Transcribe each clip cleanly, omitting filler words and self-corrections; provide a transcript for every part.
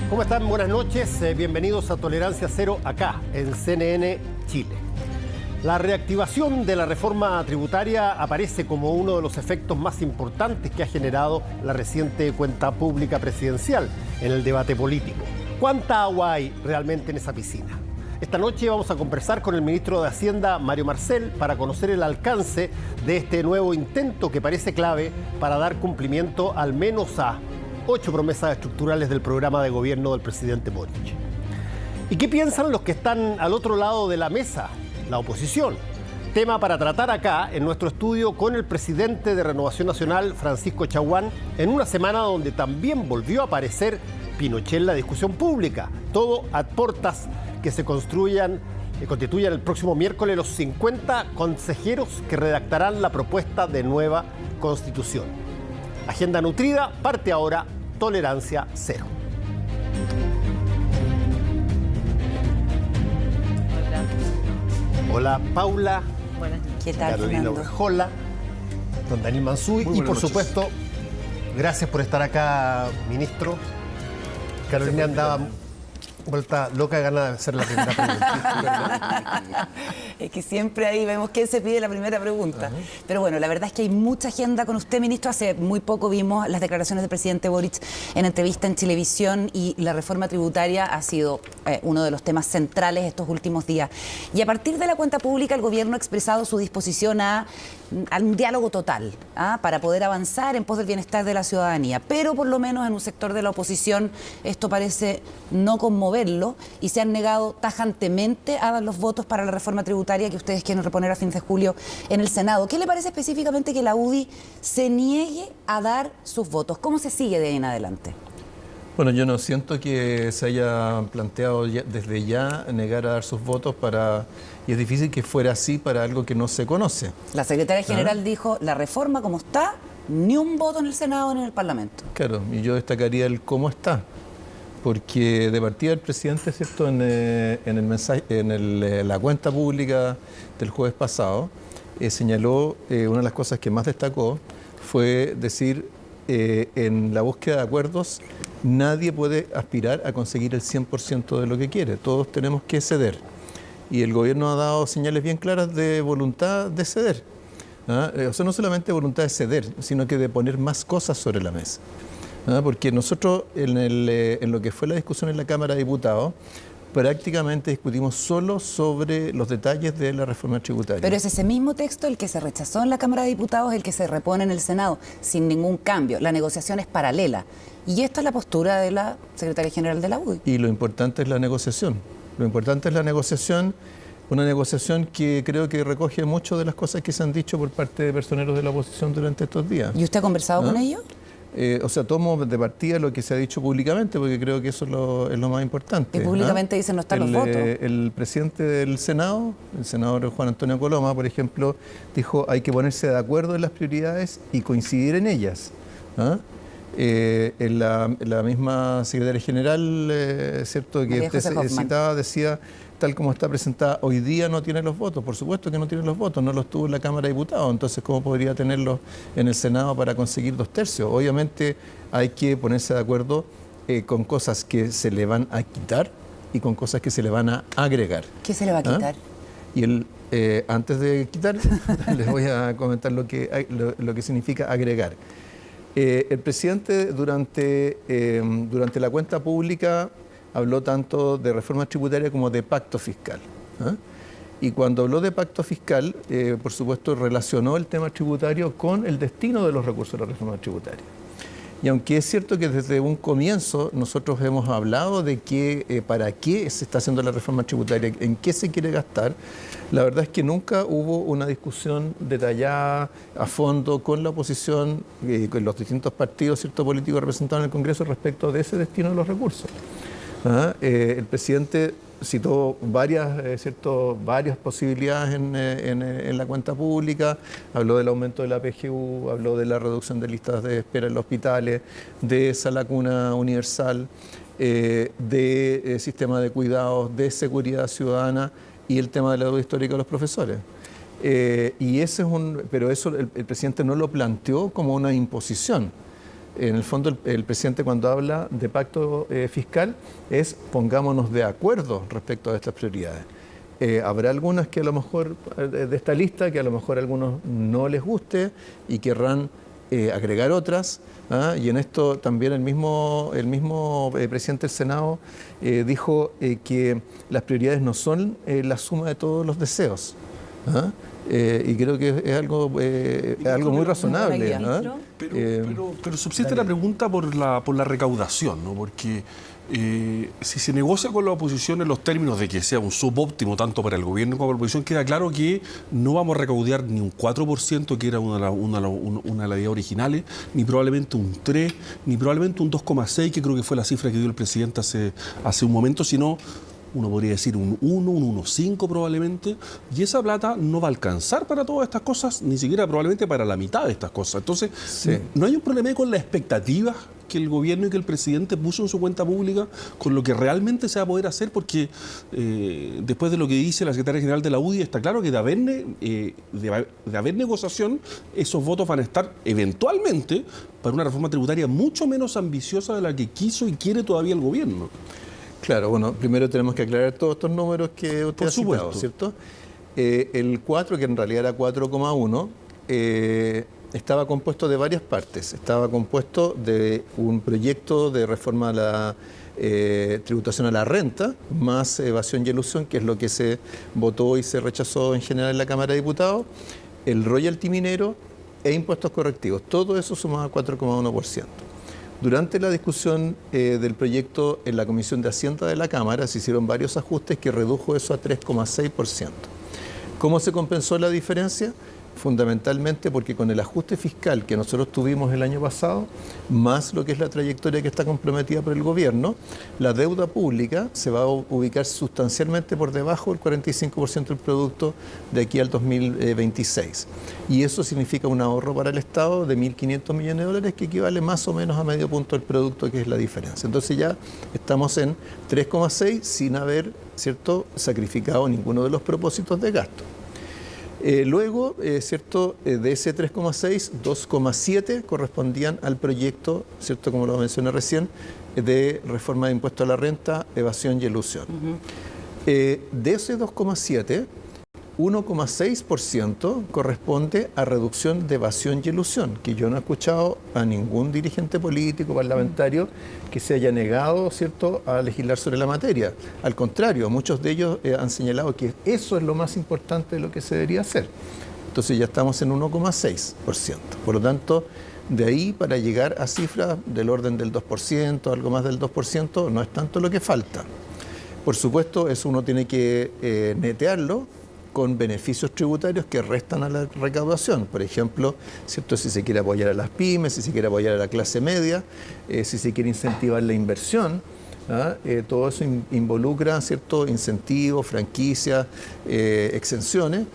¿Cómo están? Buenas noches. Bienvenidos a Tolerancia Cero acá en CNN Chile. La reactivación de la reforma tributaria aparece como uno de los efectos más importantes que ha generado la reciente cuenta pública presidencial en el debate político. ¿Cuánta agua hay realmente en esa piscina? Esta noche vamos a conversar con el ministro de Hacienda, Mario Marcel, para conocer el alcance de este nuevo intento que parece clave para dar cumplimiento al menos a 8 promesas estructurales del programa de gobierno del presidente Boric. ¿Y qué piensan los que están al otro lado de la mesa, la oposición? Tema para tratar acá en nuestro estudio con el presidente de Renovación Nacional, Francisco Chaguán, en una semana donde también volvió a aparecer Pinochet en la discusión pública. Todo a portas que se constituyan el próximo miércoles los 50 consejeros que redactarán la propuesta de nueva constitución. Agenda nutrida, parte ahora Tolerancia Cero. Hola Paula. Buenas. ¿Qué tal, Carolina Urrejola, don Daniel Mansuy y por supuesto, gracias por estar acá, ministro. Carolina andaba vuelta loca de ganas de hacer la primera pregunta. Es que siempre ahí vemos quién se pide la primera pregunta. Pero bueno, la verdad es que hay mucha agenda con usted, ministro. Hace muy poco vimos las declaraciones del presidente Boric en entrevista en televisión y la reforma tributaria ha sido uno de los temas centrales estos últimos días. Y a partir de la cuenta pública, el gobierno ha expresado su disposición a un diálogo total, para poder avanzar en pos del bienestar de la ciudadanía. Pero por lo menos en un sector de la oposición esto parece no conmoverlo y se han negado tajantemente a dar los votos para la reforma tributaria que ustedes quieren reponer a fines de julio en el Senado. ¿Qué le parece específicamente que la UDI se niegue a dar sus votos? ¿Cómo se sigue de ahí en adelante? Bueno, yo no siento que se haya planteado desde ya negar a dar sus votos y es difícil que fuera así para algo que no se conoce. La secretaria general dijo, la reforma como está, ni un voto en el Senado ni en el Parlamento. Claro, y yo destacaría el cómo está, porque de partida el presidente, ¿cierto?, en la cuenta pública del jueves pasado, señaló, una de las cosas que más destacó fue decir, en la búsqueda de acuerdos, nadie puede aspirar a conseguir el 100% de lo que quiere. Todos tenemos que ceder. Y el gobierno ha dado señales bien claras de voluntad de ceder. O sea, no solamente voluntad de ceder, sino que de poner más cosas sobre la mesa. Porque nosotros, en lo que fue la discusión en la Cámara de Diputados, prácticamente discutimos solo sobre los detalles de la reforma tributaria. Pero es ese mismo texto el que se rechazó en la Cámara de Diputados, el que se repone en el Senado, sin ningún cambio. La negociación es paralela. Y esta es la postura de la secretaria general de la UDI. Y lo importante es la negociación. Lo importante es la negociación, una negociación que creo que recoge mucho de las cosas que se han dicho por parte de personeros de la oposición durante estos días. ¿Y usted ha conversado con ellos? O sea, tomo de partida lo que se ha dicho públicamente, porque creo que eso es lo más importante. Y públicamente dicen no están los votos. El presidente del Senado, el senador Juan Antonio Coloma, por ejemplo, dijo hay que ponerse de acuerdo en las prioridades y coincidir en ellas. En la misma secretaria general, cierto, que usted citaba, decía, tal como está presentada hoy día no tiene los votos. Por supuesto que no tiene los votos, no los tuvo en la Cámara de Diputados. Entonces, ¿cómo podría tenerlos en el Senado para conseguir 2/3? Obviamente hay que ponerse de acuerdo con cosas que se le van a quitar y con cosas que se le van a agregar. ¿Qué se le va a quitar? Y antes de quitar, les voy a comentar lo que significa agregar. El presidente durante la cuenta pública habló tanto de reforma tributaria como de pacto fiscal. Y cuando habló de pacto fiscal, por supuesto, relacionó el tema tributario con el destino de los recursos de la reforma tributaria. Y aunque es cierto que desde un comienzo nosotros hemos hablado de para qué se está haciendo la reforma tributaria, en qué se quiere gastar, la verdad es que nunca hubo una discusión detallada a fondo con la oposición, con los distintos partidos, ciertos políticos representados en el Congreso respecto de ese destino de los recursos. El presidente citó varias posibilidades en la cuenta pública, habló del aumento de la PGU, habló de la reducción de listas de espera en los hospitales, de esa lacuna universal, de sistema de cuidados, de seguridad ciudadana y el tema de la deuda histórica de los profesores. Pero eso el presidente no lo planteó como una imposición, en el fondo el presidente cuando habla de pacto fiscal es pongámonos de acuerdo respecto a estas prioridades. Habrá algunas que a lo mejor, de esta lista, que a lo mejor a algunos no les guste y querrán agregar otras, y en esto también el mismo presidente del Senado dijo que las prioridades no son la suma de todos los deseos, y creo que es algo muy razonable. Pero subsiste la pregunta por la recaudación, ¿no? Porque si se negocia con la oposición en los términos de que sea un subóptimo tanto para el gobierno como para la oposición, queda claro que no vamos a recaudar ni un 4%, que era una de las ideas originales, ni probablemente un 3%, ni probablemente un 2,6%, que creo que fue la cifra que dio el presidente hace un momento, sino uno podría decir un 1, un 1,5 probablemente, y esa plata no va a alcanzar para todas estas cosas, ni siquiera probablemente para la mitad de estas cosas. Entonces, no hay un problema con las expectativas que el gobierno y que el presidente puso en su cuenta pública con lo que realmente se va a poder hacer, porque después de lo que dice la secretaria general de la UDI, está claro que de haber negociación, esos votos van a estar eventualmente para una reforma tributaria mucho menos ambiciosa de la que quiso y quiere todavía el gobierno. Claro, bueno, primero tenemos que aclarar todos estos números que usted ha citado, ¿cierto? El 4, que en realidad era 4,1, estaba compuesto de varias partes. Estaba compuesto de un proyecto de reforma a la tributación a la renta, más evasión y elusión, que es lo que se votó y se rechazó en general en la Cámara de Diputados, el royalty minero e impuestos correctivos. Todo eso sumaba 4,1%. Durante la discusión del proyecto en la Comisión de Hacienda de la Cámara se hicieron varios ajustes que redujo eso a 3,6%. ¿Cómo se compensó la diferencia? Fundamentalmente porque con el ajuste fiscal que nosotros tuvimos el año pasado, más lo que es la trayectoria que está comprometida por el gobierno, la deuda pública se va a ubicar sustancialmente por debajo del 45% del producto de aquí al 2026. Y eso significa un ahorro para el Estado de 1.500 millones de dólares, que equivale más o menos a medio punto del producto, que es la diferencia. Entonces ya estamos en 3,6 sin haber, ¿cierto?, sacrificado ninguno de los propósitos de gasto. Luego, ¿cierto?, de ese 3,6, 2,7 correspondían al proyecto, ¿cierto?, como lo mencioné recién, de reforma de impuesto a la renta, evasión y elusión. De ese 2,7, 1,6% corresponde a reducción de evasión y elusión, que yo no he escuchado a ningún dirigente político, parlamentario, que se haya negado, ¿cierto?, a legislar sobre la materia. Al contrario, muchos de ellos han señalado que eso es lo más importante de lo que se debería hacer. Entonces ya estamos en 1,6%. Por lo tanto, de ahí para llegar a cifras del orden del 2%, algo más del 2%, no es tanto lo que falta. Por supuesto, eso uno tiene que netearlo con beneficios tributarios que restan a la recaudación. Por ejemplo, ¿cierto?, si se quiere apoyar a las pymes, si se quiere apoyar a la clase media, si se quiere incentivar la inversión, todo eso involucra, ¿cierto?, incentivos, franquicias, exenciones,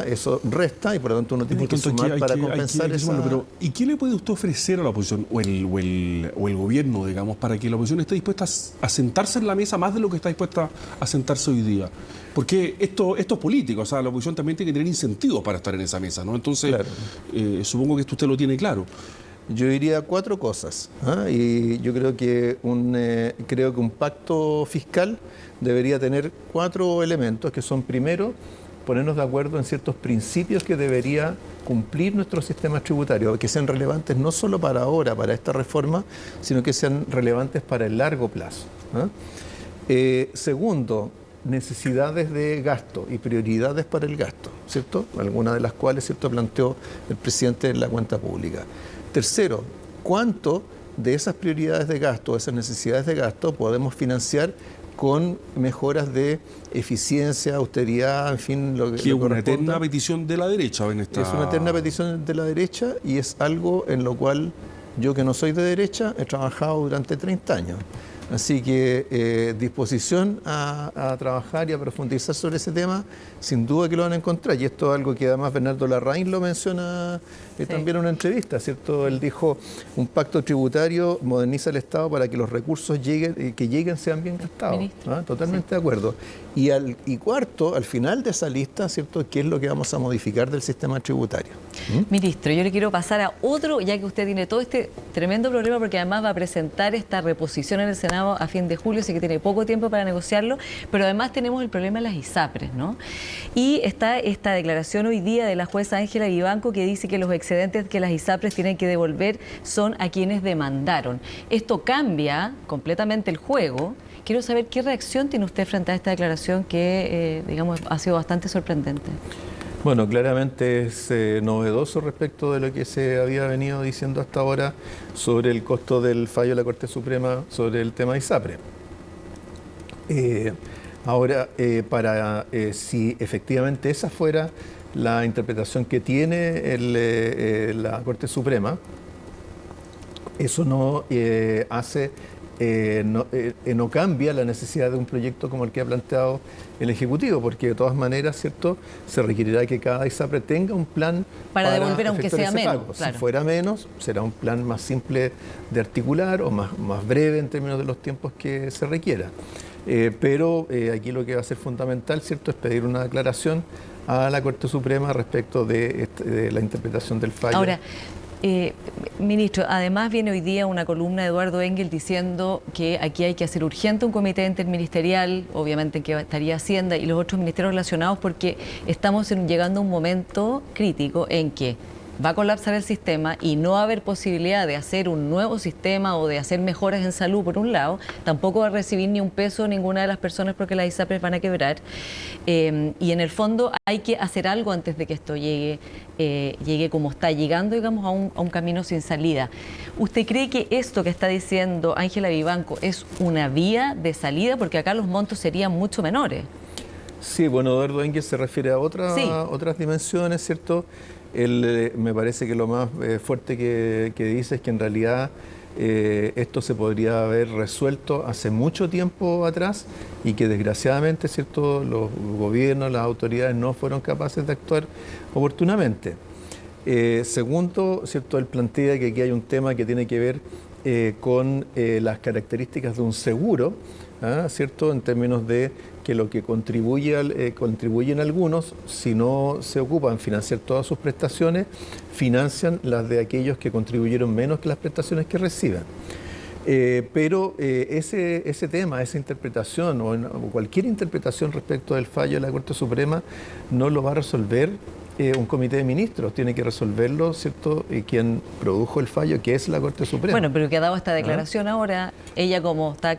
eso resta y por lo tanto uno tiene que sumar para compensar eso. Pero ¿y qué le puede usted ofrecer a la oposición o el gobierno, digamos, para que la oposición esté dispuesta a sentarse en la mesa más de lo que está dispuesta a sentarse hoy día? Porque esto es político, o sea, la oposición también tiene que tener incentivos para estar en esa mesa, ¿no? Entonces, claro, supongo que usted lo tiene claro. Yo diría 4 cosas, y yo creo que un pacto fiscal debería tener 4 elementos, que son, primero, ponernos de acuerdo en ciertos principios que debería cumplir nuestro sistema tributario, que sean relevantes no solo para ahora, para esta reforma, sino que sean relevantes para el largo plazo. Segundo, necesidades de gasto y prioridades para el gasto, ¿cierto?, algunas de las cuales, ¿cierto?, planteó el presidente en la cuenta pública. Tercero, ¿cuánto de esas prioridades de gasto, esas necesidades de gasto, podemos financiar con mejoras de eficiencia, austeridad, en fin, lo que es una eterna petición de la derecha en esta... Es una eterna petición de la derecha y es algo en lo cual yo, que no soy de derecha, he trabajado durante 30 años. Así que disposición a trabajar y a profundizar sobre ese tema, sin duda que lo van a encontrar. Y esto es algo que además Bernardo Larraín lo menciona también en una entrevista, ¿cierto? Él dijo, un pacto tributario moderniza el Estado para que los recursos que lleguen sean bien gastados. ¿Ah? Totalmente de acuerdo. Y cuarto, al final de esa lista, ¿cierto?, ¿qué es lo que vamos a modificar del sistema tributario? Ministro, yo le quiero pasar a otro, ya que usted tiene todo este tremendo problema, porque además va a presentar esta reposición en el Senado a fin de julio, así que tiene poco tiempo para negociarlo, pero además tenemos el problema de las ISAPRES, ¿no? Y está esta declaración hoy día de la jueza Ángela Vivanco que dice que los excedentes que las ISAPRES tienen que devolver son a quienes demandaron. Esto cambia completamente el juego. Quiero saber qué reacción tiene usted frente a esta declaración que, digamos, ha sido bastante sorprendente. Bueno, claramente es novedoso respecto de lo que se había venido diciendo hasta ahora sobre el costo del fallo de la Corte Suprema sobre el tema de ISAPRE. Ahora, si efectivamente esa fuera la interpretación que tiene la Corte Suprema, eso no hace... no cambia la necesidad de un proyecto como el que ha planteado el Ejecutivo, porque de todas maneras, ¿cierto?, se requerirá que cada ISAPRE tenga un plan para devolver, aunque sea menos. Claro. Si fuera menos, será un plan más simple de articular o más breve en términos de los tiempos que se requiera. Pero aquí lo que va a ser fundamental, ¿cierto?, es pedir una declaración a la Corte Suprema respecto de la interpretación del fallo. Ahora, ministro, además viene hoy día una columna de Eduardo Engel diciendo que aquí hay que hacer urgente un comité interministerial, obviamente que estaría Hacienda y los otros ministerios relacionados, porque estamos llegando a un momento crítico en que va a colapsar el sistema y no va a haber posibilidad de hacer un nuevo sistema o de hacer mejoras en salud por un lado, tampoco va a recibir ni un peso ninguna de las personas porque las ISAPRES van a quebrar, y en el fondo hay que hacer algo antes de que esto llegue como está llegando, digamos, a un camino sin salida. ¿Usted cree que esto que está diciendo Ángela Vivanco es una vía de salida? Porque acá los montos serían mucho menores. Sí, bueno, Eduardo Engel se refiere a otras dimensiones, ¿cierto? Él me parece que lo más fuerte que dice es que en realidad esto se podría haber resuelto hace mucho tiempo atrás y que desgraciadamente, ¿cierto?, los gobiernos, las autoridades no fueron capaces de actuar oportunamente. Segundo, ¿cierto?, él plantea que aquí hay un tema que tiene que ver con las características de un seguro, ¿cierto?, en términos de que lo que contribuyen algunos, si no se ocupan en financiar todas sus prestaciones, financian las de aquellos que contribuyeron menos que las prestaciones que reciben. Pero ese tema, esa interpretación o cualquier interpretación respecto del fallo de la Corte Suprema no lo va a resolver un comité de ministros, tiene que resolverlo, ¿cierto?, quien produjo el fallo, que es la Corte Suprema. Bueno, pero que ha dado esta declaración ahora, ella como está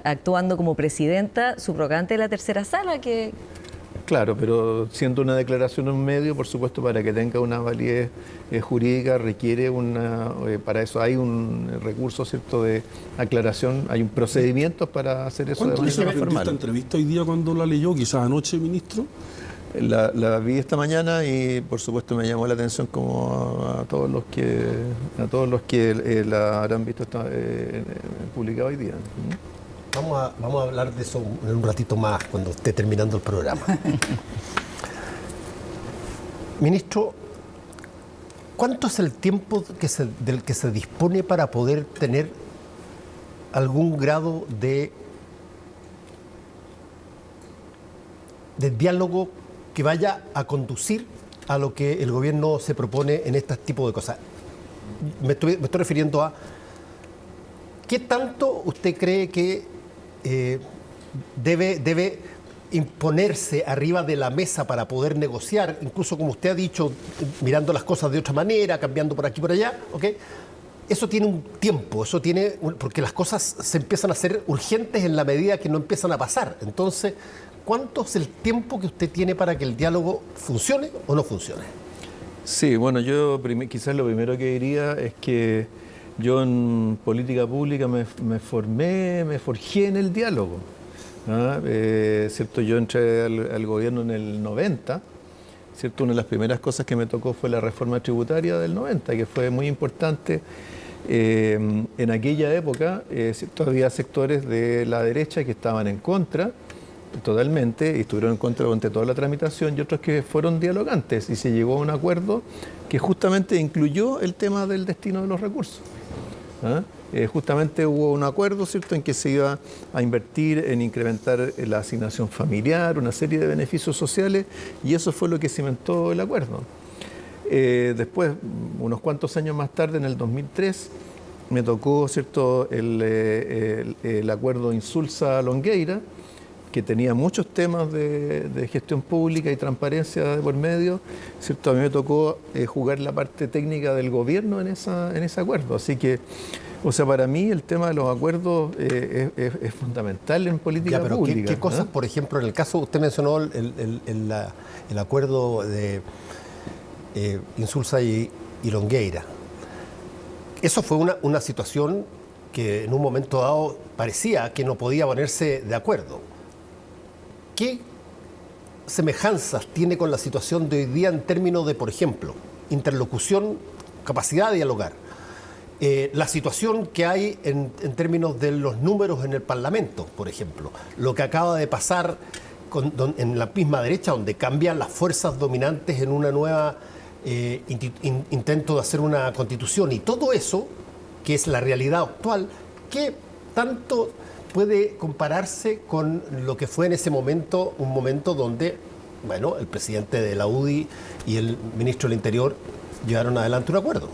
actuando como presidenta subrogante de la tercera sala, que... Claro, pero siendo una declaración en un medio, por supuesto, para que tenga una validez jurídica requiere para eso hay un recurso, ¿cierto?, de aclaración, hay un procedimiento para hacer eso de manera formal. ¿Esta entrevista hoy día cuando la leyó, quizás anoche, ministro? La vi esta mañana y por supuesto me llamó la atención como a todos los que la habrán visto publicada hoy día. Vamos a hablar de eso en un ratito más cuando esté terminando el programa. Ministro, ¿cuánto es el tiempo del que se dispone para poder tener algún grado de diálogo que vaya a conducir a lo que el gobierno se propone en este tipo de cosas? Me estoy refiriendo a ¿qué tanto usted cree que debe imponerse arriba de la mesa para poder negociar, incluso como usted ha dicho, mirando las cosas de otra manera, cambiando por aquí y por allá, ¿ok? Eso tiene un tiempo, porque las cosas se empiezan a hacer urgentes en la medida que no empiezan a pasar. Entonces, ¿cuánto es el tiempo que usted tiene para que el diálogo funcione o no funcione? Sí, bueno, yo quizás lo primero que diría es que yo en política pública me forjé en el diálogo. ¿Cierto? Yo entré al gobierno en el 90, ¿cierto? Una de las primeras cosas que me tocó fue la reforma tributaria del 90, que fue muy importante En aquella época había sectores de la derecha que estaban en contra totalmente y estuvieron en contra durante toda la tramitación y otros que fueron dialogantes y se llegó a un acuerdo que justamente incluyó el tema del destino de los recursos. ¿Ah? Justamente hubo un acuerdo, ¿cierto?, en que se iba a invertir en incrementar la asignación familiar, una serie de beneficios sociales, y eso fue lo que cimentó el acuerdo. Después, unos cuantos años más tarde, en el 2003, me tocó, ¿cierto?, el acuerdo Insulza-Longueira, que tenía muchos temas de gestión pública y transparencia de por medio, ¿cierto? A mí me tocó jugar la parte técnica del gobierno en ese acuerdo. Así que, o sea, para mí el tema de los acuerdos es fundamental en política pública. ¿Qué cosas, por ejemplo, en el caso, usted mencionó el acuerdo de Insulza y Longueira? Eso fue una situación que en un momento dado parecía que no podía ponerse de acuerdo. ¿Qué semejanzas tiene con la situación de hoy día en términos de, por ejemplo, interlocución, capacidad de dialogar? La situación que hay en términos de los números en el Parlamento, por ejemplo, lo que acaba de pasar en la misma derecha, donde cambian las fuerzas dominantes en una nueva intento de hacer una constitución, y todo eso, que es la realidad actual, ¿qué tanto puede compararse con lo que fue en ese momento, un momento donde, bueno, el presidente de la UDI y el ministro del Interior llevaron adelante un acuerdo?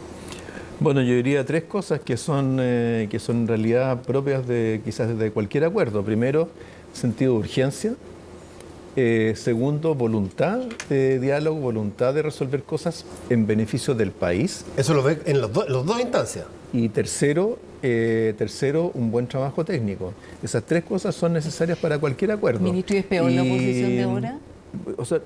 Bueno, yo diría tres cosas que son en realidad propias quizás de cualquier acuerdo. Primero, sentido de urgencia. Segundo, voluntad de diálogo, voluntad de resolver cosas en beneficio del país. Eso lo ve en las dos instancias. Y tercero, un buen trabajo técnico. Esas tres cosas son necesarias para cualquier acuerdo. Ministro, ¿y es peor la oposición de ahora? O sea,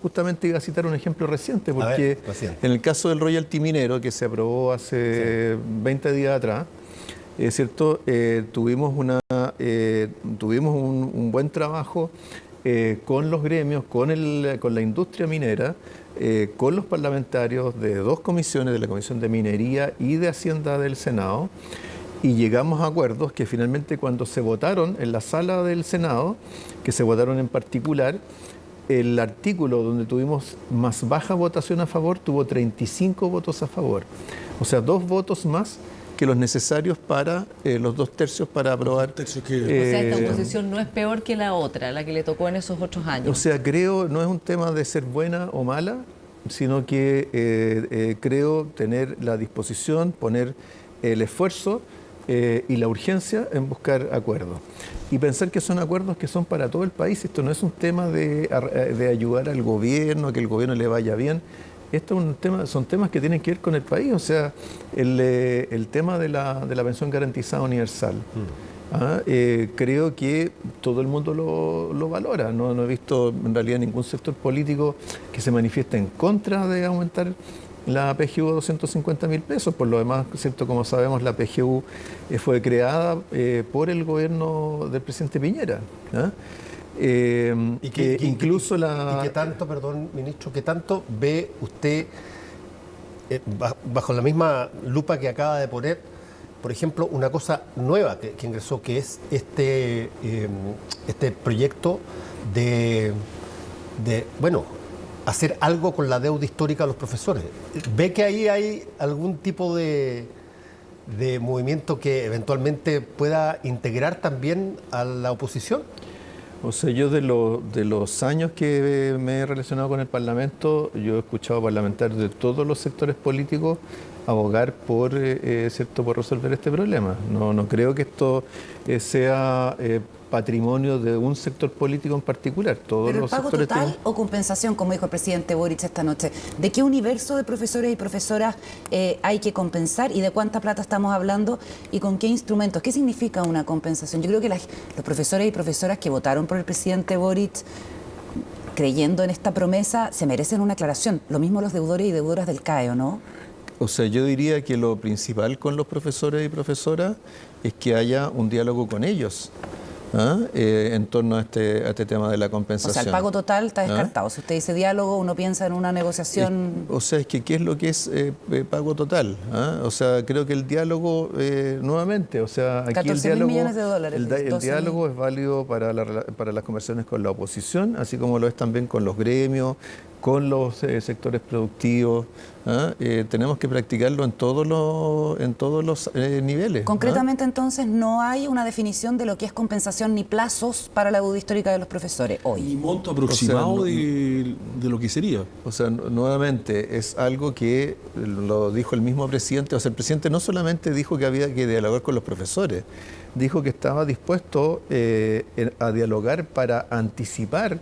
justamente iba a citar un ejemplo reciente, porque en el caso del royalty minero, que se aprobó hace 20 días atrás, es cierto, tuvimos un buen trabajo con los gremios, con la industria minera, con los parlamentarios de dos comisiones, de la Comisión de Minería y de Hacienda del Senado, y llegamos a acuerdos que finalmente, cuando se votaron en la sala del Senado, que se votaron en particular, el artículo donde tuvimos más baja votación a favor tuvo 35 votos a favor, o sea, 2 votos más que los necesarios para los 2/3 para aprobar. O sea, esta oposición no es peor que la otra, la que le tocó en esos 8 años. O sea, creo, no es un tema de ser buena o mala, sino que creo tener la disposición, poner el esfuerzo y la urgencia en buscar acuerdos. Y pensar que son acuerdos que son para todo el país. Esto no es un tema de ayudar al gobierno, que el gobierno le vaya bien. Esto es un tema, son temas que tienen que ver con el país, o sea, el tema de la pensión garantizada universal. Creo que todo el mundo lo valora. No he visto en realidad ningún sector político que se manifieste en contra de aumentar la PGU a 250.000 pesos. Por lo demás, ¿cierto? Como sabemos, la PGU fue creada por el gobierno del presidente Piñera. ¿Y qué tanto, perdón, ministro, qué tanto ve usted, bajo la misma lupa que acaba de poner, por ejemplo, una cosa nueva que ingresó, que es este proyecto de hacer algo con la deuda histórica de los profesores? ¿Ve que ahí hay algún tipo de movimiento que eventualmente pueda integrar también a la oposición? O sea, yo de los años que me he relacionado con el Parlamento, yo he escuchado parlamentarios de todos los sectores políticos abogar por resolver este problema. No creo que esto sea patrimonio de un sector político en particular. Todos ¿Pero los el pago sectores total o compensación, como dijo el presidente Boric esta noche? ¿De qué universo de profesores y profesoras hay que compensar y de cuánta plata estamos hablando y con qué instrumentos? ¿Qué significa una compensación? Yo creo que los profesores y profesoras que votaron por el presidente Boric, creyendo en esta promesa, se merecen una aclaración. Lo mismo los deudores y deudoras del CAE, ¿o no? O sea, yo diría que lo principal con los profesores y profesoras es que haya un diálogo con ellos. en torno a este tema de la compensación. O sea, el pago total está descartado. Si usted dice diálogo, uno piensa en una negociación... O sea, es que ¿qué es lo que es pago total? O sea, creo que el diálogo, nuevamente, o sea, aquí el diálogo... millones de dólares. El diálogo es válido para las conversaciones con la oposición, así como lo es también con los gremios, con los sectores productivos. Tenemos que practicarlo en todos los niveles. Concretamente, entonces, no hay una definición de lo que es compensación ni plazos para la deuda histórica de los profesores hoy. Ni monto aproximado de lo que sería. O sea, nuevamente, es algo que lo dijo el mismo presidente. O sea, el presidente no solamente dijo que había que dialogar con los profesores, dijo que estaba dispuesto a dialogar para anticipar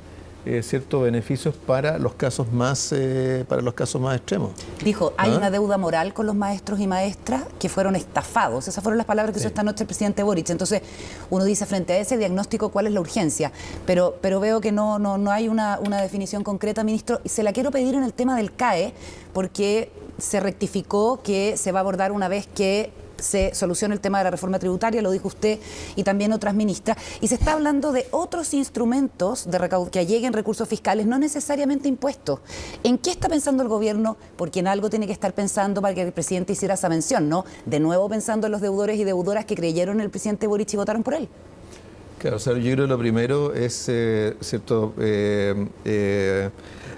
ciertos beneficios para los casos más extremos. Dijo, hay una deuda moral con los maestros y maestras que fueron estafados. Esas fueron las palabras que usó esta noche el presidente Boric. Entonces, uno dice, frente a ese diagnóstico, ¿cuál es la urgencia? Pero veo que no hay una definición concreta, ministro. Y se la quiero pedir en el tema del CAE, porque se rectificó que se va a abordar una vez que se soluciona el tema de la reforma tributaria, lo dijo usted y también otras ministras, y se está hablando de otros instrumentos que lleguen recursos fiscales, no necesariamente impuestos. ¿En qué está pensando el gobierno? Porque en algo tiene que estar pensando para que el presidente hiciera esa mención, ¿no? De nuevo pensando en los deudores y deudoras que creyeron en el presidente Boric y votaron por él. Claro, o sea, yo creo que lo primero es, ¿cierto?,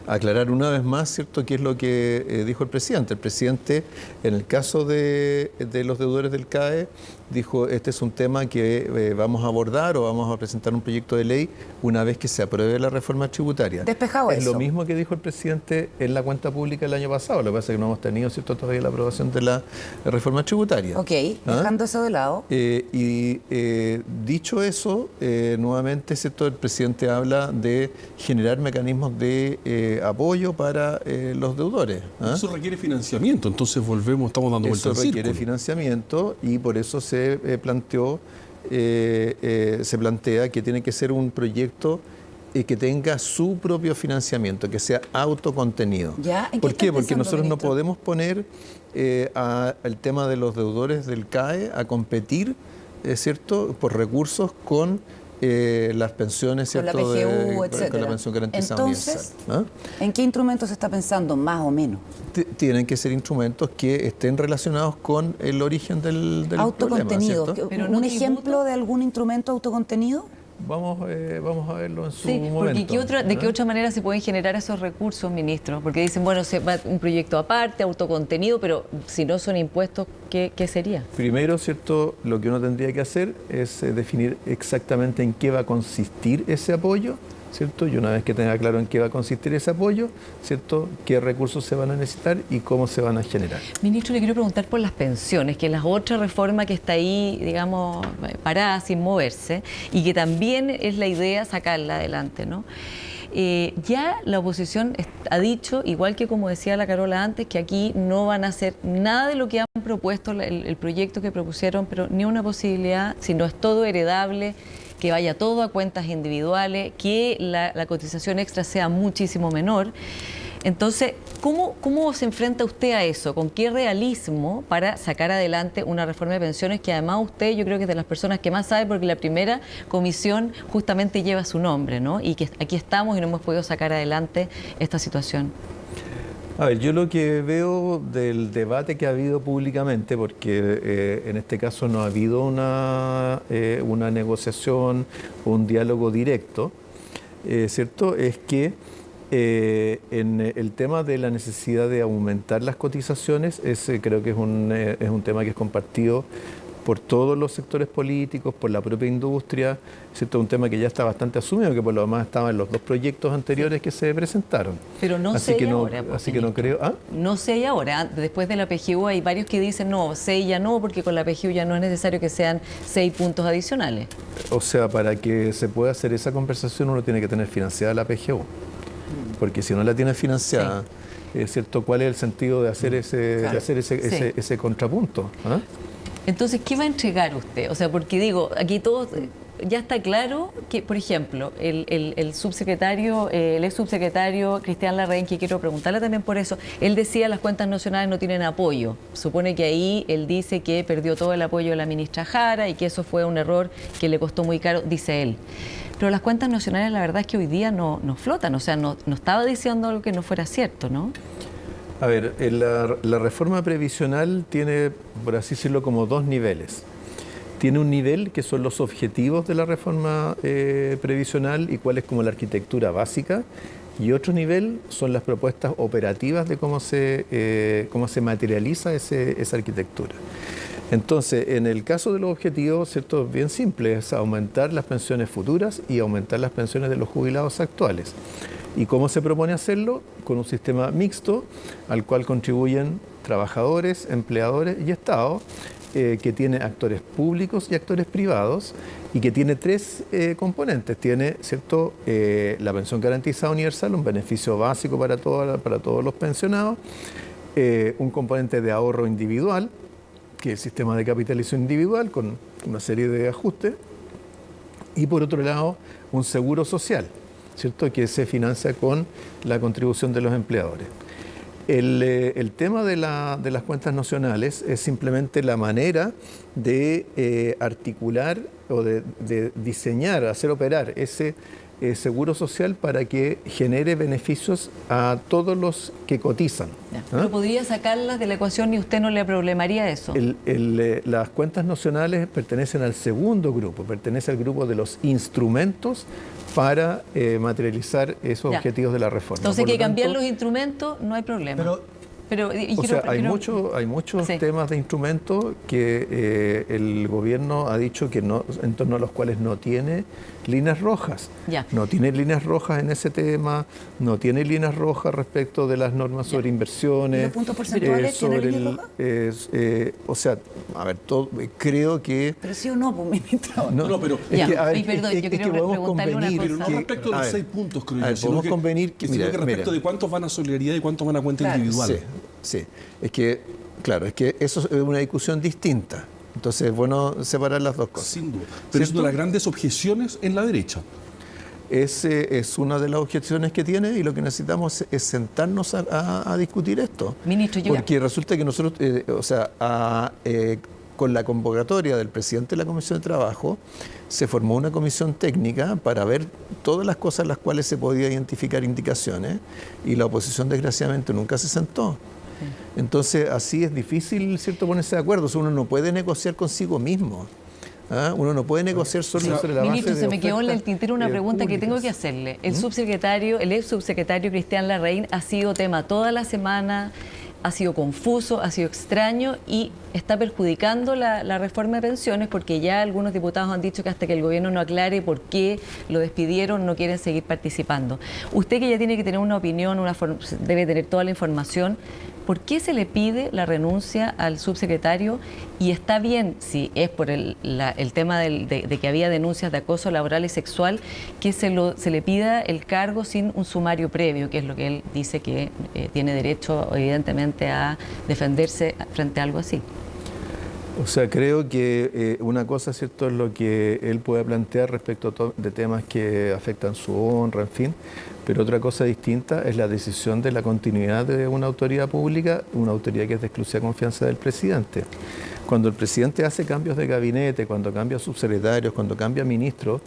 aclarar una vez más, ¿cierto?, qué es lo que dijo el presidente. El presidente, en el caso de los deudores del CAE, dijo, este es un tema que vamos a abordar o vamos a presentar un proyecto de ley una vez que se apruebe la reforma tributaria. Despejado eso. Es lo mismo que dijo el presidente en la cuenta pública el año pasado. Lo que pasa es que no hemos tenido, ¿cierto?, todavía la aprobación de la reforma tributaria. Ok, dejando eso de lado. Dicho eso, nuevamente, ¿cierto?, el presidente habla de generar mecanismos de apoyo para los deudores. Eso requiere financiamiento, entonces estamos dando vuelta al círculo. Eso requiere financiamiento y por eso se plantea que tiene que ser un proyecto que tenga su propio financiamiento, que sea autocontenido. ¿Por qué? Porque nosotros no podemos poner el tema de los deudores del CAE a competir, ¿cierto?, por recursos con las pensiones, ¿cierto?, con la PGU, etcétera. Con la pensión garantizada universal. Entonces, ¿en qué instrumentos se está pensando, más o menos? Tienen que ser instrumentos que estén relacionados con el origen del autocontenido. Problema, ¿Pero un ejemplo de algún instrumento autocontenido? Vamos a verlo en su momento. Porque ¿de qué otra manera se pueden generar esos recursos, ministro? Porque dicen, bueno, se va un proyecto aparte, autocontenido, pero si no son impuestos, ¿qué sería? Primero, ¿cierto?, lo que uno tendría que hacer es definir exactamente en qué va a consistir ese apoyo, ¿cierto? Y una vez que tenga claro en qué va a consistir ese apoyo, ¿cierto?, qué recursos se van a necesitar y cómo se van a generar. Ministro, le quiero preguntar por las pensiones, que es la otra reforma que está ahí, digamos, parada, sin moverse, y que también es la idea sacarla adelante, ¿no? Ya la oposición ha dicho, igual que como decía la Carola antes, que aquí no van a hacer nada de lo que han propuesto, el proyecto que propusieron, pero ni una posibilidad, sino es todo heredable, que vaya todo a cuentas individuales, que la cotización extra sea muchísimo menor. Entonces, ¿cómo se enfrenta usted a eso? ¿Con qué realismo para sacar adelante una reforma de pensiones que además usted, yo creo que es de las personas que más sabe, porque la primera comisión justamente lleva su nombre, ¿no? Y que aquí estamos y no hemos podido sacar adelante esta situación. A ver, yo lo que veo del debate que ha habido públicamente, porque en este caso no ha habido una negociación o un diálogo directo, ¿cierto?, es que en el tema de la necesidad de aumentar las cotizaciones, creo que es un tema que es compartido por todos los sectores políticos, por la propia industria, ¿cierto? Un tema que ya está bastante asumido, que por lo demás estaba en los dos proyectos anteriores que se presentaron. Pero no sé ahora. Así que no creo... No sé ahora. Después de la PGU hay varios que dicen, no, 6 ya no, porque con la PGU ya no es necesario que sean 6 puntos adicionales. O sea, para que se pueda hacer esa conversación uno tiene que tener financiada la PGU. Porque si no la tiene financiada, ¿cierto?, ¿cuál es el sentido de hacer ese contrapunto? Entonces, ¿qué va a entregar usted? O sea, porque digo, aquí todos ya está claro que, por ejemplo, el ex subsecretario Cristian Larraín, que quiero preguntarle también por eso, él decía las cuentas nacionales no tienen apoyo. Supone que ahí él dice que perdió todo el apoyo de la ministra Jara y que eso fue un error que le costó muy caro, dice él. Pero las cuentas nacionales, la verdad es que hoy día no flotan, o sea, no estaba diciendo algo que no fuera cierto, ¿no? A ver, la reforma previsional tiene, por así decirlo, como dos niveles. Tiene un nivel que son los objetivos de la reforma previsional y cuál es como la arquitectura básica, y otro nivel son las propuestas operativas de cómo se materializa esa arquitectura. Entonces, en el caso de los objetivos, ¿cierto?, es bien simple, es aumentar las pensiones futuras y aumentar las pensiones de los jubilados actuales. ¿Y cómo se propone hacerlo? Con un sistema mixto al cual contribuyen trabajadores, empleadores y Estado, que tiene actores públicos y actores privados y que tiene tres componentes. Tiene, ¿cierto?, la pensión garantizada universal, un beneficio básico para todos los pensionados, un componente de ahorro individual, que es el sistema de capitalización individual con una serie de ajustes, y por otro lado un seguro social, ¿cierto?, que se financia con la contribución de los empleadores. El tema de las cuentas nacionales es simplemente la manera de articular o de diseñar, hacer operar ese seguro social para que genere beneficios a todos los que cotizan. ¿Pero podría sacarlas de la ecuación y usted no le problemaría eso? Las cuentas nacionales pertenecen al segundo grupo, pertenece al grupo de los instrumentos para materializar esos objetivos de la reforma. Entonces, que cambiar los instrumentos no hay problema. Hay muchos temas de instrumentos que el gobierno ha dicho que no, en torno a los cuales no tiene líneas rojas. No tiene líneas rojas en ese tema, no tiene líneas rojas respecto de las normas sobre inversiones. ¿Y los puntos porcentuales tienen líneas rojas? Creo que... Pero sí o no, pues, ministro. No, pero perdón, yo quiero preguntarle una cosa. Pero no respecto de los 6 puntos, creo yo, sino que respecto de cuántos van a solidaridad y cuántos van a cuenta individual. Sí, es que eso es una discusión distinta. Entonces es bueno separar las dos cosas. Sin duda. Pero es una de las grandes objeciones en la derecha. Es una de las objeciones que tiene, y lo que necesitamos es sentarnos a discutir esto. Ministro, porque resulta que nosotros, con la convocatoria del presidente de la Comisión de Trabajo, se formó una comisión técnica para ver todas las cosas en las cuales se podía identificar indicaciones, y la oposición desgraciadamente nunca se sentó. Entonces, así es difícil, ¿cierto?, ponerse de acuerdo. O sea, uno no puede negociar consigo mismo. Uno no puede negociar solo sobre la base ministro, de se me quedó en el tintero una pregunta públicas. Que tengo que hacerle. El ex subsecretario Cristian Larraín ha sido tema toda la semana, ha sido confuso, ha sido extraño y está perjudicando la reforma de pensiones, porque ya algunos diputados han dicho que hasta que el gobierno no aclare por qué lo despidieron no quieren seguir participando. Usted, que ya tiene que tener una opinión, debe tener toda la información, ¿por qué se le pide la renuncia al subsecretario? Y está bien, si es por el tema de que había denuncias de acoso laboral y sexual, que se le pida el cargo sin un sumario previo, que es lo que él dice que tiene derecho, evidentemente, a defenderse frente a algo así. O sea, creo que una cosa, ¿cierto?, es lo que él puede plantear respecto de temas que afectan su honra, en fin, pero otra cosa distinta es la decisión de la continuidad de una autoridad pública, una autoridad que es de exclusiva confianza del presidente. Cuando el presidente hace cambios de gabinete, cuando cambia subsecretarios, cuando cambia ministros,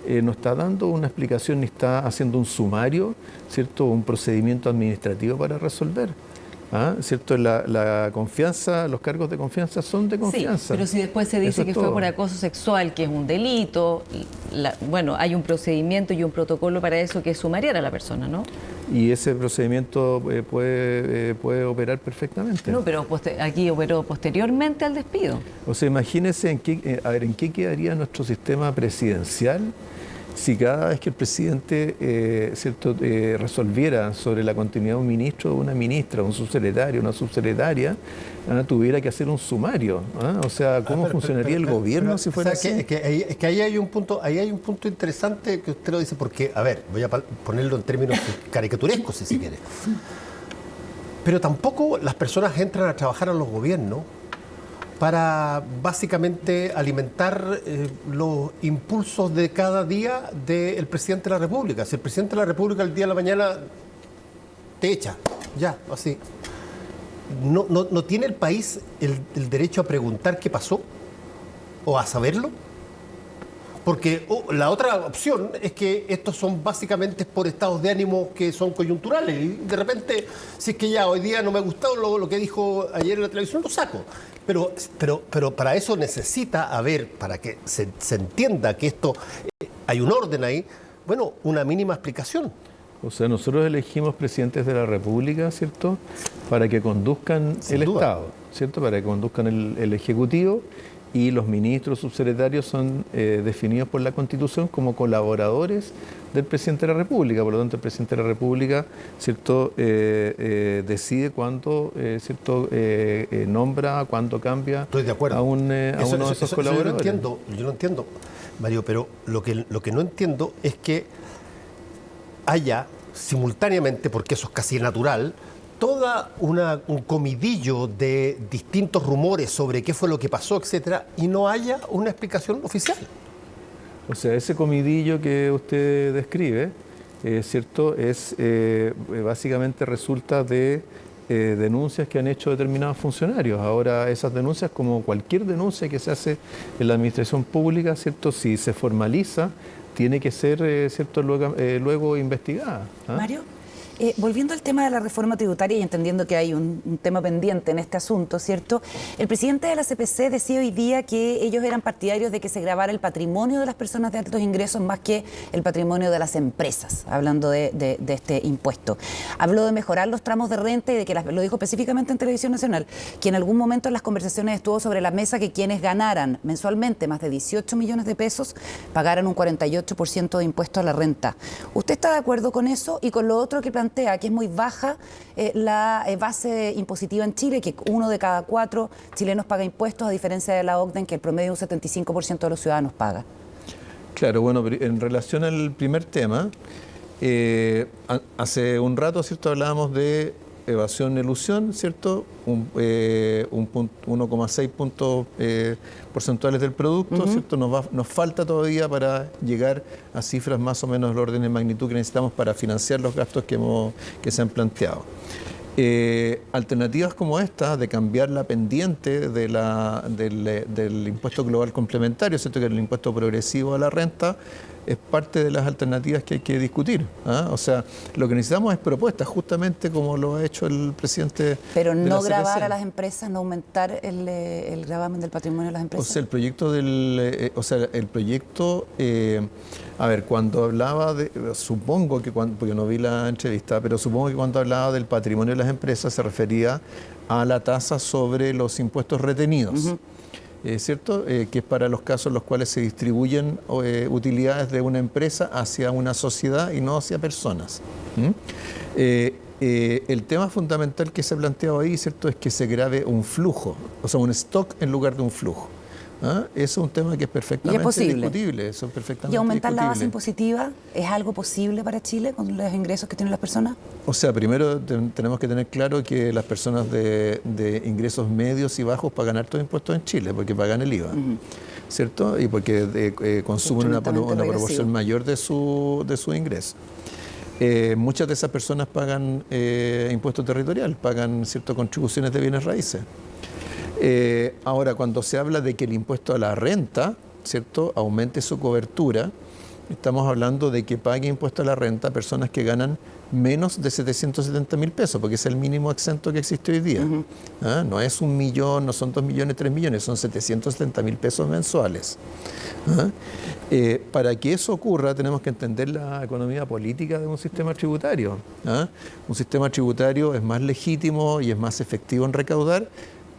no está dando una explicación ni está haciendo un sumario, ¿cierto?, un procedimiento administrativo para resolver. ¿Cierto? La confianza, los cargos de confianza son de confianza. Sí, pero si después se dice que fue por acoso sexual, que es un delito, hay un procedimiento y un protocolo para eso, que es sumariar a la persona, ¿no? Y ese procedimiento puede operar perfectamente. No, pero aquí operó posteriormente al despido. O sea, imagínense en qué quedaría nuestro sistema presidencial si cada vez que el presidente resolviera sobre la continuidad de un ministro o una ministra, un subsecretario, una subsecretaria, tuviera que hacer un sumario. O sea, ¿cómo funcionaría el gobierno si fuera así? Es que ahí hay un punto interesante que usted lo dice, porque, a ver, voy a ponerlo en términos caricaturescos, si se quiere. Pero tampoco las personas entran a trabajar a los gobiernos para básicamente alimentar los impulsos de cada día del presidente de la República. Si el presidente de la República el día de la mañana te echa, ya, así. ¿No tiene el país el derecho a preguntar qué pasó? ¿O a saberlo? Porque la otra opción es que estos son básicamente por estados de ánimo que son coyunturales. Y de repente, si es que ya hoy día no me ha gustado lo que dijo ayer en la televisión, lo saco. Pero para eso necesita haber, para que se entienda que esto hay un orden ahí, bueno, una mínima explicación. O sea, nosotros elegimos presidentes de la República, ¿cierto?, para que conduzcan Sin el duda. Estado, ¿cierto?, para que conduzcan el Ejecutivo, y los ministros subsecretarios son definidos por la Constitución como colaboradores del presidente de la República. Por lo tanto, el presidente de la República, ¿cierto?, decide cuándo, ¿cierto?, nombra, cuándo cambia. Estoy de acuerdo. a uno de esos colaboradores. Yo lo entiendo, Mario, pero lo que no entiendo es que haya simultáneamente, porque eso es casi natural, toda un comidillo de distintos rumores sobre qué fue lo que pasó, etcétera, y no haya una explicación oficial. O sea, ese comidillo que usted describe, ¿cierto?, es básicamente resulta de denuncias que han hecho determinados funcionarios. Ahora, esas denuncias, como cualquier denuncia que se hace en la administración pública, ¿cierto?, si se formaliza, tiene que ser, ¿cierto?, luego investigada. ¿Ah? Mario, volviendo al tema de la reforma tributaria y entendiendo que hay un tema pendiente en este asunto, ¿cierto? El presidente de la CPC decía hoy día que ellos eran partidarios de que se grabara el patrimonio de las personas de altos ingresos más que el patrimonio de las empresas, hablando de este impuesto. Habló de mejorar los tramos de renta y de que, lo dijo específicamente en Televisión Nacional, que en algún momento en las conversaciones estuvo sobre la mesa que quienes ganaran mensualmente más de 18 millones de pesos pagaran un 48% de impuesto a la renta. ¿Usted está de acuerdo con eso y con lo otro que plantea, que es muy baja la base impositiva en Chile, que 1 de cada 4 chilenos paga impuestos, a diferencia de la OCDE, en que el promedio un 75% de los ciudadanos paga? Claro, bueno, en relación al primer tema, hace un rato, ¿cierto?, hablábamos de evasión y elusión, ¿cierto? 1,6 puntos porcentuales del producto, ¿cierto? Nos falta todavía para llegar a cifras más o menos del orden de magnitud que necesitamos para financiar los gastos que se han planteado. Alternativas como esta, de cambiar la pendiente del impuesto global complementario, ¿cierto?, que es el impuesto progresivo a la renta, es parte de las alternativas que hay que discutir. O sea, lo que necesitamos es propuestas, justamente como lo ha hecho el presidente. Pero de no la gravar CPC. a las empresas, no aumentar el gravamen del patrimonio de las empresas. O sea, el proyecto a ver, cuando hablaba supongo que porque no vi la entrevista, pero supongo que cuando hablaba del patrimonio de las empresas se refería a la tasa sobre los impuestos retenidos. ¿Cierto? Que es para los casos en los cuales se distribuyen utilidades de una empresa hacia una sociedad y no hacia personas. El tema fundamental que se ha planteado ahí, ¿cierto?, es que se grave un flujo, o sea, un stock en lugar de un flujo. Eso es un tema que es perfectamente discutible. Eso es perfectamente ¿Y aumentar la base discutible. impositiva es algo posible para Chile con los ingresos que tienen las personas? O sea, primero tenemos que tener claro que las personas de ingresos medios y bajos pagan hartos impuestos en Chile, porque pagan el IVA, ¿cierto? Y porque consumen una proporción mayor de su ingreso. Muchas de esas personas pagan impuesto territorial, pagan, ¿cierto?, contribuciones de bienes raíces. Ahora, cuando se habla de que el impuesto a la renta, ¿cierto?, aumente su cobertura, estamos hablando de que pague impuesto a la renta a personas que ganan menos de 770.000 pesos, porque es el mínimo exento que existe hoy día. No es 1 millón, no son 2 millones, 3 millones, son 770.000 pesos mensuales. Para que eso ocurra, tenemos que entender la economía política de un sistema tributario. Un sistema tributario es más legítimo y es más efectivo en recaudar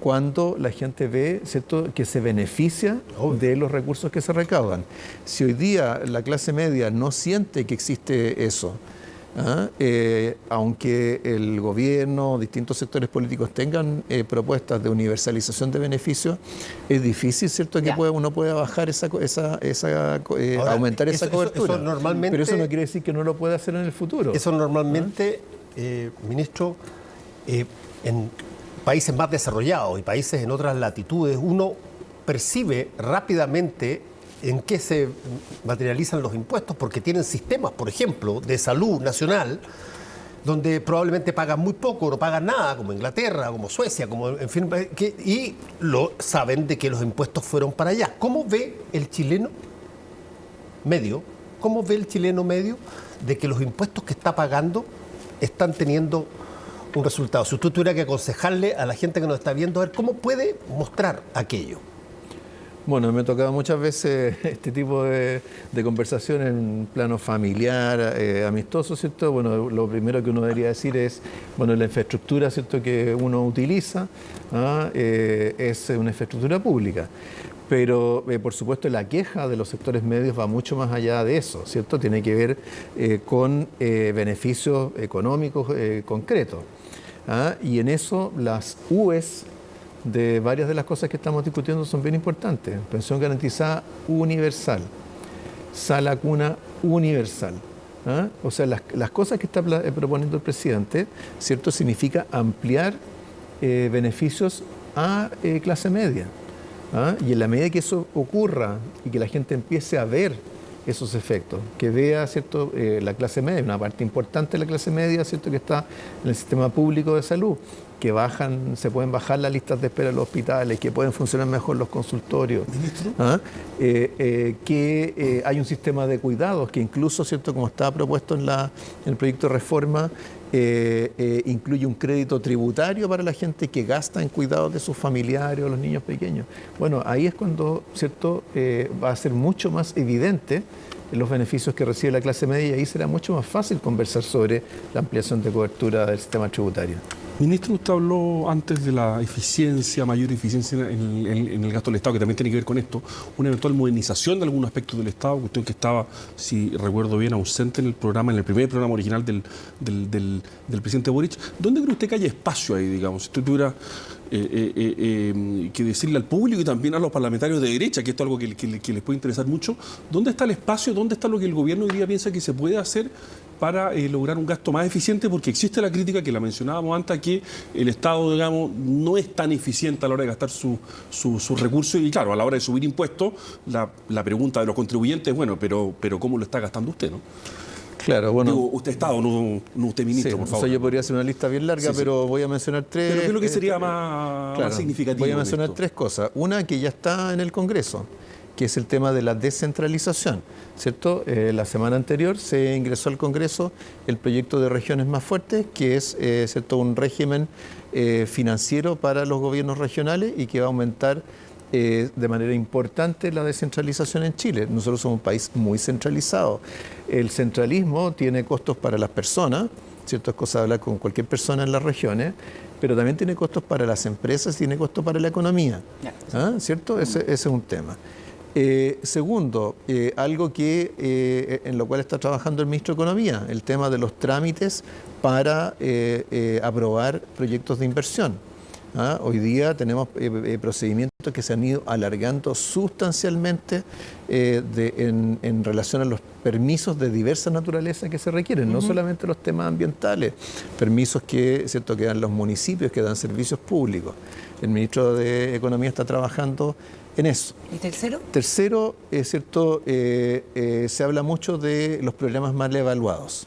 cuando la gente ve, ¿cierto?, que se beneficia de los recursos que se recaudan. Si hoy día la clase media no siente que existe eso, aunque el gobierno, distintos sectores políticos tengan propuestas de universalización de beneficios, es difícil, ¿cierto?, que uno pueda bajar Ahora, aumentar esa cobertura. Eso normalmente, pero eso no quiere decir que no lo pueda hacer en el futuro. Eso normalmente, ministro, países más desarrollados y países en otras latitudes, uno percibe rápidamente en qué se materializan los impuestos, porque tienen sistemas, por ejemplo, de salud nacional, donde probablemente pagan muy poco o no pagan nada, como Inglaterra, como Suecia, como en fin, y saben de que los impuestos fueron para allá. ¿Cómo ve el chileno medio? ¿Cómo ve el chileno medio de que los impuestos que está pagando están teniendo un resultado? Si usted tuviera que aconsejarle a la gente que nos está viendo, a ver cómo puede mostrar aquello. Bueno, me ha tocado muchas veces este tipo de conversación en plano familiar, amistoso, ¿cierto? Bueno, lo primero que uno debería decir es, bueno, la infraestructura, ¿cierto?, que uno utiliza es una infraestructura pública. Pero, por supuesto, la queja de los sectores medios va mucho más allá de eso, ¿cierto? Tiene que ver con beneficios económicos concretos. Y en eso las UES de varias de las cosas que estamos discutiendo son bien importantes. Pensión garantizada universal, sala cuna universal. O sea, las cosas que está proponiendo el presidente, ¿cierto?, significa ampliar beneficios a clase media. Y en la medida que eso ocurra y que la gente empiece a ver esos efectos, que vea, ¿cierto?, la clase media, una parte importante de la clase media, ¿cierto?, que está en el sistema público de salud, que se pueden bajar las listas de espera en los hospitales, que pueden funcionar mejor los consultorios, que hay un sistema de cuidados que incluso, ¿cierto?, como estaba propuesto en el proyecto de reforma, incluye un crédito tributario para la gente que gasta en cuidados de sus familiares o los niños pequeños. Bueno, ahí es cuando, ¿cierto?, va a ser mucho más evidente los beneficios que recibe la clase media y ahí será mucho más fácil conversar sobre la ampliación de cobertura del sistema tributario. Ministro, usted habló antes de la eficiencia, mayor eficiencia en el gasto del Estado, que también tiene que ver con esto, una eventual modernización de algunos aspectos del Estado, cuestión que estaba, si recuerdo bien, ausente en el primer programa original del presidente Boric. ¿Dónde cree usted que haya espacio ahí, digamos? Si usted tuviera que decirle al público y también a los parlamentarios de derecha, que esto es algo que les puede interesar mucho, ¿dónde está el espacio, dónde está lo que el gobierno hoy día piensa que se puede hacer para lograr un gasto más eficiente? Porque existe la crítica que la mencionábamos antes, que el Estado, digamos, no es tan eficiente a la hora de gastar sus recursos y, claro, a la hora de subir impuestos, la pregunta de los contribuyentes es, bueno, pero ¿cómo lo está gastando usted, no? Claro, bueno. Digo, usted Estado, no usted ministro, sí, por favor. Yo podría hacer una lista bien larga, pero voy a mencionar tres. Pero ¿qué es lo que sería más significativo? Voy a mencionar tres cosas. Una que ya está en el Congreso, que es el tema de la descentralización, ¿cierto? La semana anterior se ingresó al Congreso el proyecto de regiones más fuertes, que es, ¿cierto?, un régimen financiero para los gobiernos regionales y que va a aumentar de manera importante la descentralización en Chile. Nosotros somos un país muy centralizado. El centralismo tiene costos para las personas, ¿cierto? Es cosa de hablar con cualquier persona en las regiones, pero también tiene costos para las empresas y tiene costos para la economía, ¿cierto? Ese es un tema. Segundo, algo que en lo cual está trabajando el ministro de Economía, el tema de los trámites para aprobar proyectos de inversión. Hoy día tenemos procedimientos que se han ido alargando sustancialmente en relación a los permisos de diversa naturaleza que se requieren, no solamente los temas ambientales, permisos que, ¿cierto?, que dan los municipios, que dan servicios públicos. El ministro de Economía está trabajando en eso. ¿Y tercero? Tercero, ¿cierto?, se habla mucho de los problemas mal evaluados.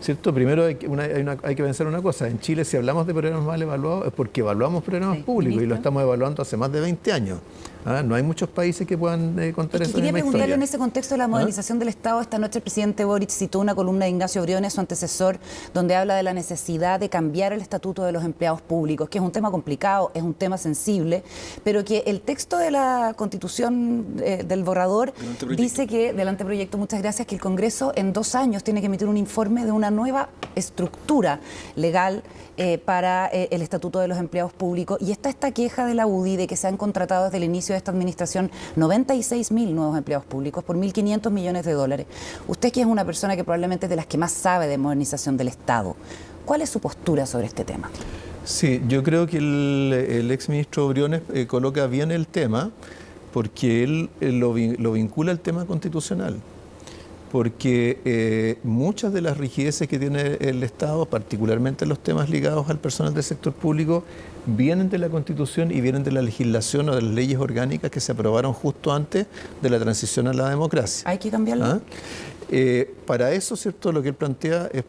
¿Cierto? Primero hay que pensar una cosa. En Chile, si hablamos de problemas mal evaluados, es porque evaluamos problemas públicos y lo estamos evaluando hace más de 20 años. No hay muchos países que puedan contar esa misma quería preguntarle historia. en ese contexto de la modernización del Estado. Esta noche el presidente Boric citó una columna de Ignacio Briones, su antecesor, donde habla de la necesidad de cambiar el estatuto de los empleados públicos, que es un tema complicado, es un tema sensible, pero que el texto de la Constitución del borrador dice que, del anteproyecto, muchas gracias, que el Congreso en 2 años tiene que emitir un informe de una nueva estructura legal para el estatuto de los empleados públicos. Y está esta queja de la UDI de que se han contratado desde el inicio de esta administración 96.000 nuevos empleados públicos por 1.500 millones de dólares. Usted, que es una persona que probablemente es de las que más sabe de modernización del Estado, ¿cuál es su postura sobre este tema? Sí, yo creo que el exministro Briones coloca bien el tema porque él lo vincula al tema constitucional. porque muchas de las rigideces que tiene el Estado, particularmente los temas ligados al personal del sector público, vienen de la Constitución y vienen de la legislación o de las leyes orgánicas que se aprobaron justo antes de la transición a la democracia. ¿Hay que cambiarlo? Para eso, ¿cierto?, lo que él plantea es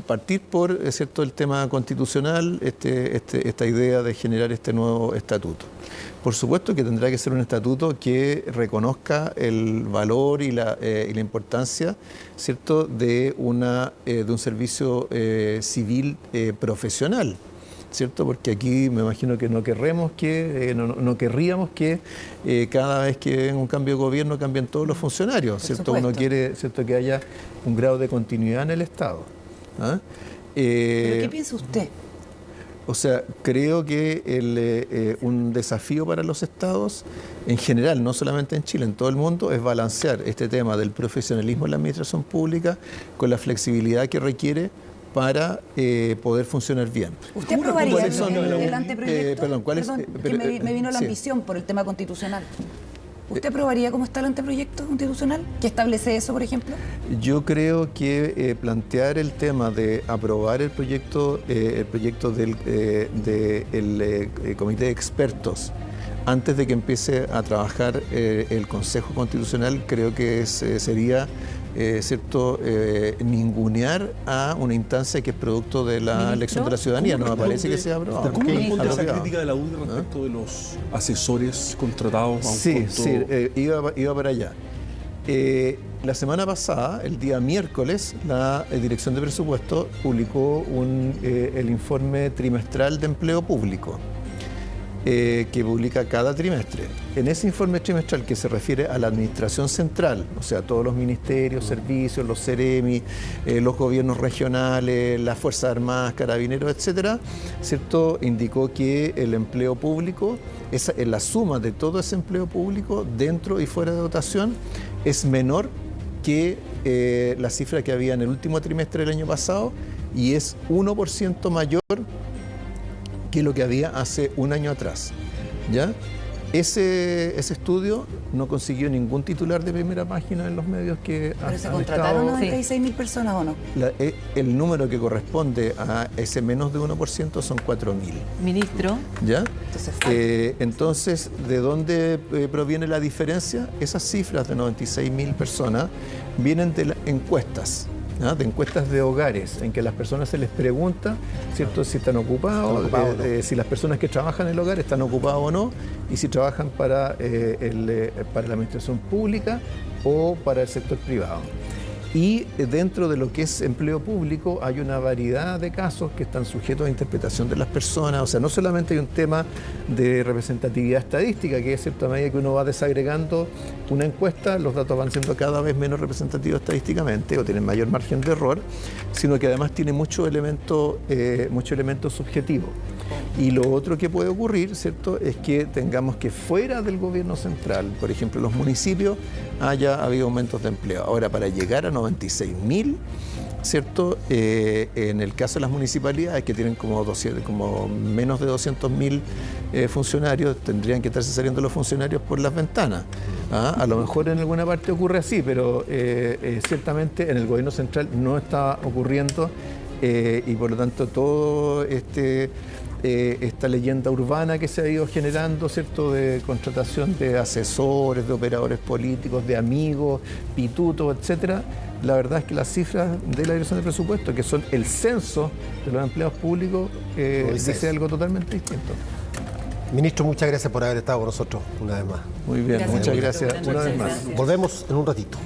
partir por, ¿cierto?, el tema constitucional, esta idea de generar este nuevo estatuto. Por supuesto que tendrá que ser un estatuto que reconozca el valor y la importancia, ¿cierto?, de un servicio civil profesional, ¿cierto? Porque aquí me imagino que no querríamos que cada vez que venga un cambio de gobierno cambien todos los funcionarios, ¿cierto? Uno quiere, ¿cierto?, que haya un grado de continuidad en el Estado. ¿Pero qué piensa usted? O sea, creo que un desafío para los estados, en general, no solamente en Chile, en todo el mundo, es balancear este tema del profesionalismo en la administración pública con la flexibilidad que requiere para poder funcionar bien. ¿Usted aprobaría el Perdón, anteproyecto? Me vino la ambición por el tema constitucional. ¿Usted aprobaría cómo está el anteproyecto constitucional que establece eso, por ejemplo? Yo creo que plantear el tema de aprobar el proyecto del comité de expertos antes de que empiece a trabajar el Consejo Constitucional, creo que sería ningunear a una instancia que es producto de la elección de la ciudadanía. No me parece que sea aprobado. ¿Cómo responde a esa crítica de la UDI respecto de los asesores contratados a un costo? Sí, iba para allá. La semana pasada, el día miércoles, la Dirección de Presupuesto publicó el informe trimestral de empleo público, que publica cada trimestre. En ese informe trimestral que se refiere a la administración central, o sea, todos los ministerios, servicios, los CEREMI, los gobiernos regionales, las Fuerzas Armadas, Carabineros, etcétera, ¿cierto?, indicó que el empleo público, la suma de todo ese empleo público dentro y fuera de dotación, es menor que la cifra que había en el último trimestre del año pasado y es 1% mayor que lo que había hace un año atrás, ¿ya? Ese estudio no consiguió ningún titular de primera página en los medios que ¿Pero se contrataron 96.000 personas o no? El número que corresponde a ese menos de 1% son 4.000. Ministro. ¿Ya? Entonces, ¿de dónde proviene la diferencia? Esas cifras de 96.000 personas vienen de las encuestas. De encuestas de hogares, en que a las personas se les pregunta, ¿cierto?, si están ocupados, si las personas que trabajan en el hogar están ocupadas o no, y si trabajan para la administración pública o para el sector privado. Y dentro de lo que es empleo público hay una variedad de casos que están sujetos a interpretación de las personas. O sea, no solamente hay un tema de representatividad estadística, que es cierto, a medida que uno va desagregando una encuesta, los datos van siendo cada vez menos representativos estadísticamente o tienen mayor margen de error, sino que además tiene mucho elemento subjetivo. Y lo otro que puede ocurrir, ¿cierto?, es que tengamos que fuera del gobierno central, por ejemplo, los municipios, haya habido aumentos de empleo. Ahora, para llegar a 96.000, ¿cierto?, en el caso de las municipalidades que tienen como menos de 200.000 funcionarios, tendrían que estarse saliendo los funcionarios por las ventanas. A lo mejor en alguna parte ocurre así, pero ciertamente en el gobierno central no está ocurriendo y por lo tanto todo esta leyenda urbana que se ha ido generando, ¿cierto?, de contratación de asesores, de operadores políticos, de amigos, pitutos, etcétera. La verdad es que las cifras de la Dirección de Presupuesto, que son el censo de los empleados públicos, dice algo totalmente distinto. Ministro, muchas gracias por haber estado con nosotros una vez más. Muy bien, muchas gracias una vez más. Volvemos en un ratito.